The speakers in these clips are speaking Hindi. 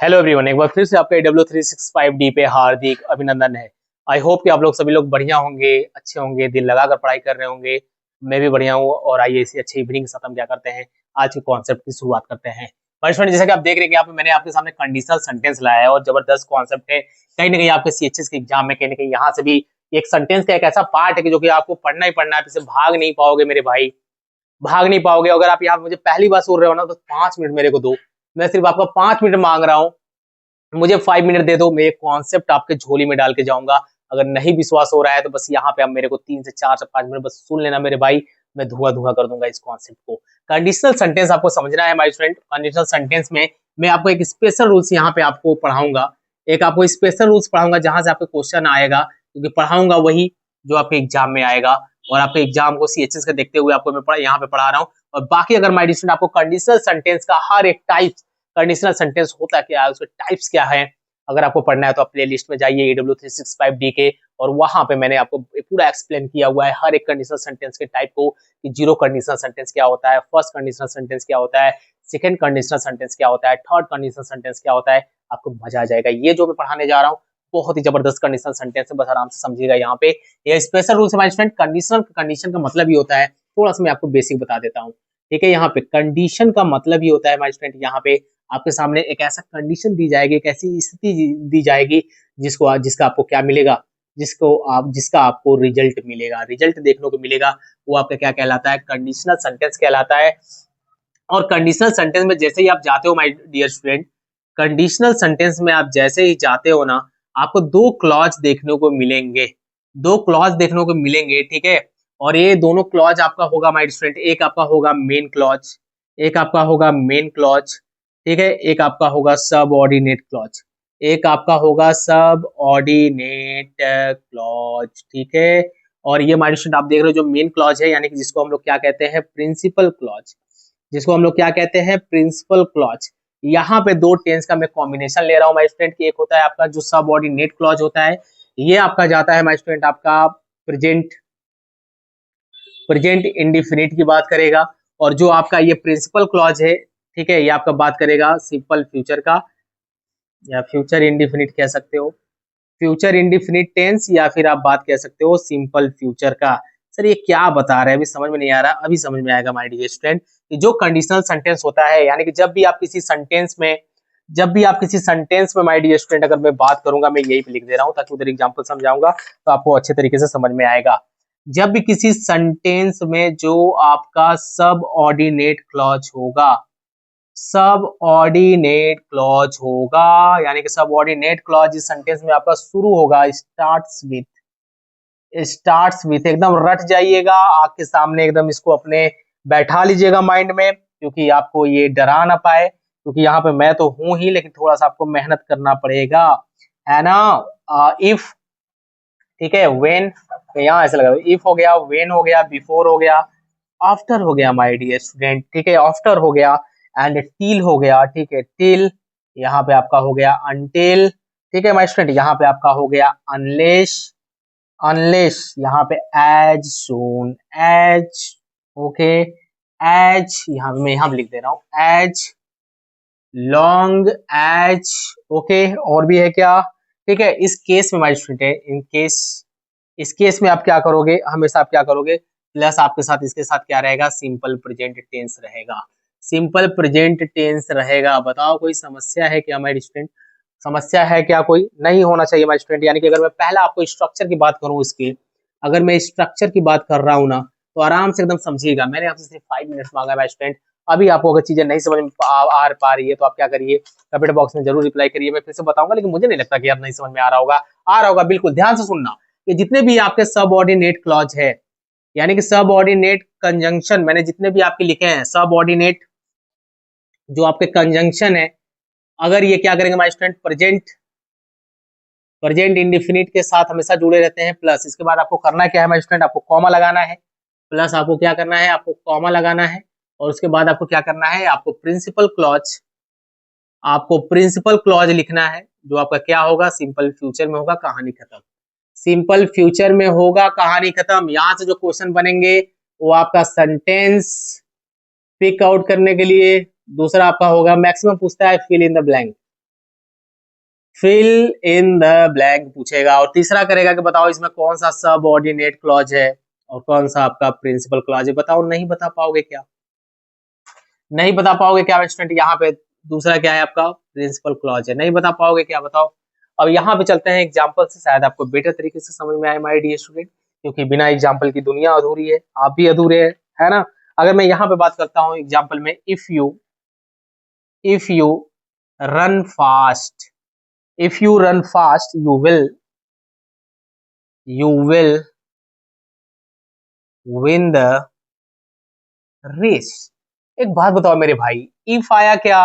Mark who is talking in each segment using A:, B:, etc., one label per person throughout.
A: हेलो एवरीवन, एक बार फिर से आपका AW365D पे हार्दिक अभिनंदन है। आई होप कि आप लोग सभी लोग बढ़िया होंगे, अच्छे होंगे, दिल लगाकर पढ़ाई कर रहे होंगे। मैं भी बढ़िया हूँ और आइए इसी अच्छी इवनिंग के साथ हम क्या करते हैं, आज के कॉन्सेप्ट की शुरुआत करते हैं। स्टूडेंट, जैसा कि आप देख रहे हैं कि यहाँ पे मैंने आपके सामने कंडीशनल सेंटेंस लाया है और जबरदस्त कॉन्सेप्ट है। कहीं ना कहीं आपके CHS के एग्जाम में कहीं ना कहीं यहाँ से भी एक सेंटेंस का एक ऐसा पार्ट है कि जो कि आपको पढ़ना ही पढ़ना है, आप इसे भाग नहीं पाओगे मेरे भाई, भाग नहीं पाओगे। अगर आप यहाँ मुझे पहली बार सुन रहे हो ना तो 5 मिनट मेरे को दो। मैं सिर्फ आपका 5 मिनट मांग रहा हूँ, मुझे 5 मिनट दे दो, मैं एक कॉन्सेप्ट आपके झोली में डाल के जाऊंगा। अगर नहीं विश्वास हो रहा है तो बस यहाँ पे आप मेरे को 3 से 4 से 5 मिनट बस सुन लेना मेरे भाई, मैं धुआं धुआं कर दूंगा इस कॉन्सेप्ट को। कंडीशनल सेंटेंस आपको समझना है माय फ्रेंड। कंडीशनल सेंटेंस में मैं आपको एक स्पेशल रूल्स यहाँ पे आपको पढ़ाऊंगा, एक आपको स्पेशल रूल्स पढ़ाऊंगा जहां से आपको क्वेश्चन आएगा, क्योंकि पढ़ाऊंगा वही जो आपके एग्जाम में आएगा। और आपके एग्जाम को CHS का देखते हुए आपको मैं यहाँ पे पढ़ा रहा हूँ। और बाकी अगर माय स्टूडेंट आपको कंडीशनल सेंटेंस का हर एक टाइप, कंडीशनल सेंटेंस होता क्या है, उसके टाइप्स क्या है, अगर आपको पढ़ना है तो आप प्ले लिस्ट में जाइए AW365D के, और वहां पे मैंने आपको पूरा एक्सप्लेन किया हुआ है हर एक कंडीशनल सेंटेंस के टाइप को, कि जीरो कंडीशनल सेंटेंस क्या होता है, फर्स्ट कंडीशनल सेंटेंस क्या होता है, सेकंड कंडीशनल सेंटेंस क्या होता है, थर्ड कंडीशनल सेंटेंस क्या होता है। आपको मजा आ जाएगा। ये जो मैं पढ़ाने जा रहा हूँ बहुत ही जबरदस्त कंडीशनल सेंटेंस है, बस आराम से समझिएगा। यहाँ पे ये स्पेशल रूल्स है माय फ्रेंड। कंडीशनल कंडीशन का मतलब ही होता है, थोड़ा सा मैं आपको बेसिक बता देता हूँ, ठीक है। यहाँ पे कंडीशन का मतलब ही होता है माय फ्रेंड, यहाँ पे आपके सामने एक ऐसा कंडीशन दी जाएगी, एक ऐसी स्थिति दी जाएगी जिसका आपको क्या मिलेगा, जिसका आपको रिजल्ट मिलेगा, रिजल्ट देखने को मिलेगा। वो आपका क्या कहलाता है, कंडीशनल सेंटेंस कहलाता है। और कंडीशनल सेंटेंस में जैसे ही आप जाते हो my dear student, conditional sentence में आप जैसे ही जाते हो ना, आपको दो क्लॉज देखने को मिलेंगे, दो क्लॉज देखने को मिलेंगे, ठीक है। और ये दोनों क्लॉज आपका होगा माय स्टूडेंट, एक आपका होगा मेन क्लॉज, एक आपका होगा मेन क्लॉज, ठीक है, एक आपका होगा सब ऑर्डिनेट क्लॉज, एक आपका होगा सब ऑर्डिनेट क्लॉज, ठीक है। और ये माय स्टूडेंट आप देख रहे हो जो मेन क्लॉज है, यानी कि जिसको हम लोग क्या कहते हैं, प्रिंसिपल क्लॉज, जिसको हम लोग क्या कहते हैं, प्रिंसिपल क्लॉज। यहाँ पे दो टेंस का मैं कॉम्बिनेशन ले रहा हूँ माय स्टूडेंट की। एक होता है आपका जो सबऑर्डिनेट क्लॉज होता है, ये आपका जाता है माय स्टूडेंट आपका प्रेजेंट, प्रेजेंट इंडिफिनिट की बात करेगा। और जो आपका ये प्रिंसिपल क्लॉज है, ठीक है, ये आपका बात करेगा सिंपल फ्यूचर का, या फ्यूचर इंडिफिनिट कह सकते हो, फ्यूचर इंडिफिनिट टेंस, या फिर आप बात कह सकते हो सिंपल फ्यूचर का। सर ये क्या बता रहे हैं, अभी समझ में नहीं आ रहा, अभी समझ में आएगा माय डियर स्टूडेंट। कि जो कंडीशनल सेंटेंस होता है, यानी कि जब भी आप किसी सेंटेंस में, माय डियर स्टूडेंट अगर मैं बात करूंगा, मैं यही पे लिख दे रहा हूँ ताकि उधर एग्जांपल समझाऊंगा तो आपको अच्छे तरीके से समझ में आएगा। जब भी किसी सेंटेंस में जो आपका सब ऑर्डिनेट क्लॉज होगा, सब ऑर्डिनेट क्लॉज होगा, यानी कि सब ऑर्डिनेट क्लॉज इस सेंटेंस में आपका शुरू होगा, स्टार्ट्स विथ एकदम रट जाइएगा आग के सामने, एकदम इसको अपने बैठा लीजिएगा माइंड में, क्योंकि आपको ये डरा ना पाए, क्योंकि यहाँ पे मैं तो हूं ही, लेकिन थोड़ा सा आपको मेहनत करना पड़ेगा, है ना। इफ, ठीक है, व्हेन, यहाँ ऐसे लगा, इफ हो गया, व्हेन हो गया, बिफोर हो गया, आफ्टर हो गया माय डियर स्टूडेंट, ठीक है, आफ्टर हो गया, एंड टिल हो गया, ठीक है, टिल, यहाँ पे आपका हो गया अनटिल, ठीक है माय स्टूडेंट, यहाँ पे आपका हो गया अनलेस, यहाँ पे as soon as, okay, as, यहाँ मैं यहाँ लिख दे रहा हूँ एज लॉन्ग एज, ओके। और भी है क्या, ठीक है। इस केस में माय स्टूडेंट है, इन केस, इस केस में आप क्या करोगे, हमेशा आप क्या करोगे, प्लस आपके साथ इसके साथ क्या रहेगा, सिंपल प्रेजेंट टेंस रहेगा, सिंपल प्रेजेंट टेंस रहेगा। बताओ कोई समस्या है क्या हमारे स्टूडेंट, समस्या है क्या, कोई नहीं होना चाहिए हमारे स्टूडेंट। यानी कि अगर मैं पहला आपको स्ट्रक्चर की बात करूं इसकी, अगर मैं स्ट्रक्चर की बात कर रहा हूं ना, तो आराम से एकदम समझिएगा। मैंने आपसे सिर्फ 5 मिनट मांगा है स्टूडेंट। अभी आपको अगर चीजें नहीं समझ में आ पा रही है तो आप क्या करिए, कमेंट बॉक्स में जरूर रिप्लाई करिए, मैं फिर से बताऊंगा, लेकिन मुझे नहीं लगता कि यार नहीं समझ में आ रहा होगा, आ रहा होगा बिल्कुल। ध्यान से सुनना कि जितने भी आपके सब ऑर्डिनेट क्लॉज है, यानी कि सब ऑर्डिनेट कंजंक्शन, मैंने जितने भी आपके लिखे हैं सब ऑर्डिनेट जो आपके कंजंक्शन है, अगर ये क्या करेंगे माय स्टूडेंट, प्रेजेंट इंडिफिनिट के साथ हमेशा जुड़े रहते हैं, प्लस इसके बाद आपको करना क्या है माय स्टूडेंट, आपको कॉमा लगाना है, प्लस आपको क्या करना है, आपको कॉमा लगाना है, और उसके बाद आपको क्या करना है, आपको प्रिंसिपल क्लॉज, आपको प्रिंसिपल क्लॉज लिखना है, जो आपका क्या होगा, सिंपल फ्यूचर में होगा, कहानी खत्म, सिंपल फ्यूचर में होगा, कहानी खत्म। यहाँ से जो क्वेश्चन बनेंगे वो आपका सेंटेंस पिक आउट करने के लिए, दूसरा आपका होगा, मैक्सिमम पूछता है fill in the blank, fill in the blank पूछेगा। और तीसरा करेगा कि बताओ इसमें कौन सा सबऑर्डिनेट क्लॉज है और कौन सा आपका प्रिंसिपल क्लॉज है। बताओ, नहीं बता पाओगे क्या? नहीं बता पाओगे क्या स्टूडेंट? यहाँ पे दूसरा क्या है आपका? प्रिंसिपल क्लॉज है। नहीं बता पाओगे क्या? बताओ। अब यहाँ पे चलते हैं एग्जाम्पल से, शायद आपको बेटर तरीके से समझ में आए माय डियर स्टूडेंट, क्योंकि बिना एग्जाम्पल की दुनिया अधूरी है, आप भी अधूरे हैं, है ना। अगर मैं यहाँ पे बात करता हूँ एग्जाम्पल में, if you run fast, if you run fast you will win the race। एक बात बताओ मेरे भाई, इफ आया क्या?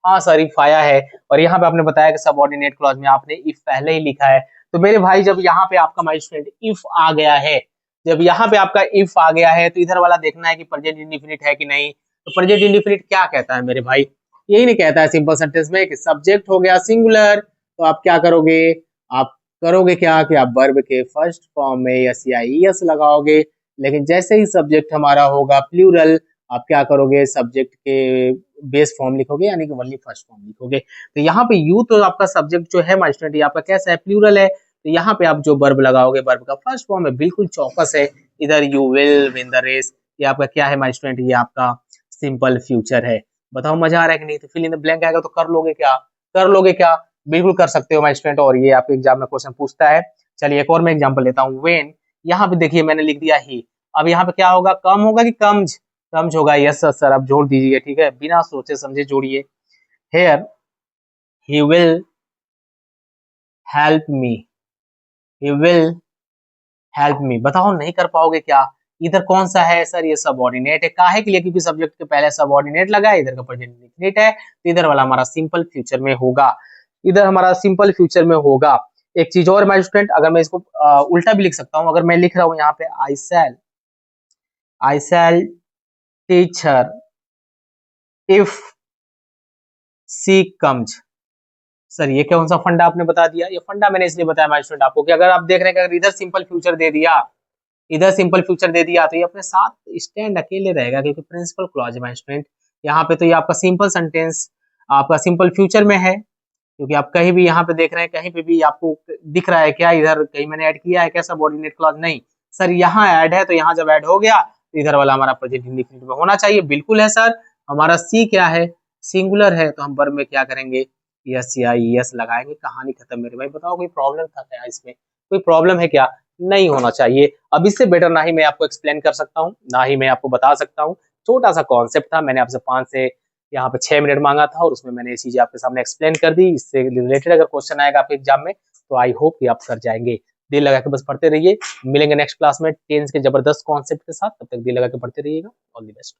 A: हाँ सर, इफ आया है। और यहाँ पे आपने बताया कि सबऑर्डिनेट क्लॉज में आपने इफ पहले ही लिखा है। तो मेरे भाई जब यहाँ पे आपका माय स्टूडेंट इफ आ गया है, जब यहाँ पे आपका इफ आ गया है, तो इधर वाला देखना है कि प्रेजेंट इंडिफिनिट है कि नहीं। तो प्रेजेंट इंडिफिनिट क्या कहता है मेरे भाई? यही नहीं कहता है सिंपल सेंटेंस में कि सब्जेक्ट हो गया सिंगुलर, तो आप क्या करोगे? आप करोगे क्या कि आप वर्ब के फर्स्ट फॉर्म में एस या ईएस लगाओगे। लेकिन जैसे ही सब्जेक्ट हमारा होगा प्लूरल, आप क्या करोगे? सब्जेक्ट के बेस फॉर्म लिखोगे, यानी कि ओनली फर्स्ट फॉर्म लिखोगे। तो यहाँ पे यू तो आपका सब्जेक्ट जो है माय स्टूडेंट, ये आपका कैसा है? प्लूरल है। तो यहाँ पे आप जो वर्ब लगाओगे, वर्ब का फर्स्ट फॉर्म है, बिल्कुल चौकस है। इधर you will win the race, ये आपका क्या है माय स्टूडेंट? ये आपका सिंपल फ्यूचर है। बताओ मजा आ रहा है कि नहीं? तो फिल इन द ब्लैंक आएगा तो कर लोगे क्या? कर लोगे क्या? बिल्कुल कर सकते हो माय स्टूडेंट, और ये आपके एग्जाम में क्वेश्चन पूछता है। चलिए एक और मैं एग्जाम्पल लेता हूँ। वेन, यहाँ पे देखिए मैंने लिख दिया ही। अब यहाँ पे क्या होगा? कम होगा कि कम्ज? कम्ज होगा। यस सर, आप जोड़ दीजिए, ठीक है, बिना सोचे समझे जोड़िए। Here he will help me, he will help me. बताओ नहीं कर पाओगे क्या? इधर कौन सा है सर? ये सबऑर्डिनेट है। काहे के लिए? क्योंकि सब्जेक्ट के पहले सबऑर्डिनेट लगा है, इधर का प्रेजेंट इंडेफिनिट है, तो इधर वाला हमारा सिंपल फ्यूचर में होगा। इधर हमारा सिंपल फ्यूचर में होगा। एक चीज और माय स्टूडेंट, अगर मैं इसको उल्टा भी लिख सकता हूँ। अगर मैं लिख रहा हूँ यहाँ पे I shall teach her if she comes. Sir ये कौन सा फंडा आपने बता दिया? ये फंडा मैंने इसलिए बताया माय स्टूडेंट आपको कि अगर आप देख रहे हैं कि अगर इधर सिंपल फ्यूचर दे दिया, इधर सिंपल फ्यूचर दे दिया, तो ये अपने साथ स्टैंड अकेले रहेगा, क्योंकि प्रिंसिपल क्लॉज है माय स्टूडेंट। यहाँ पे तो ये आपका सिंपल सेंटेंस आपका सिंपल फ्यूचर में है, क्योंकि आप कहीं भी यहाँ पे देख रहे हैं, कहीं पे भी आपको दिख रहा है क्या? इधर कहीं मैंने ऐड किया है क्या सबऑर्डिनेट क्लॉज? नहीं सर, यहाँ ऐड है। तो यहाँ जब ऐड हो गया, तो इधर वाला हमारा प्रेजेंट इंडेफिनिट में होना चाहिए। बिल्कुल है सर। हमारा सी क्या है? सिंगुलर है, तो हम वर्ब में क्या करेंगे? यस या यस लगाएंगे। कहानी खत्म मेरे भाई। बताओ कोई प्रॉब्लम था क्या इसमें? कोई प्रॉब्लम है क्या? नहीं होना चाहिए। अब इससे बेटर ना ही मैं आपको एक्सप्लेन कर सकता हूँ, ना ही मैं आपको बता सकता हूँ। छोटा सा कॉन्सेप्ट था, मैंने आपसे 5 से यहाँ पे 6 मिनट मांगा था, और उसमें मैंने ये चीजें आपके सामने एक्सप्लेन कर दी। इससे रिलेटेड अगर क्वेश्चन आएगा आपके एग्जाम में, तो आई होप कि आप कर जाएंगे। दिल लगा के बस पढ़ते रहिए। मिलेंगे नेक्स्ट क्लास में टेंस के जबरदस्त कॉन्सेप्ट के साथ। तब तक दिल लगा के पढ़ते रहिएगा। All the best.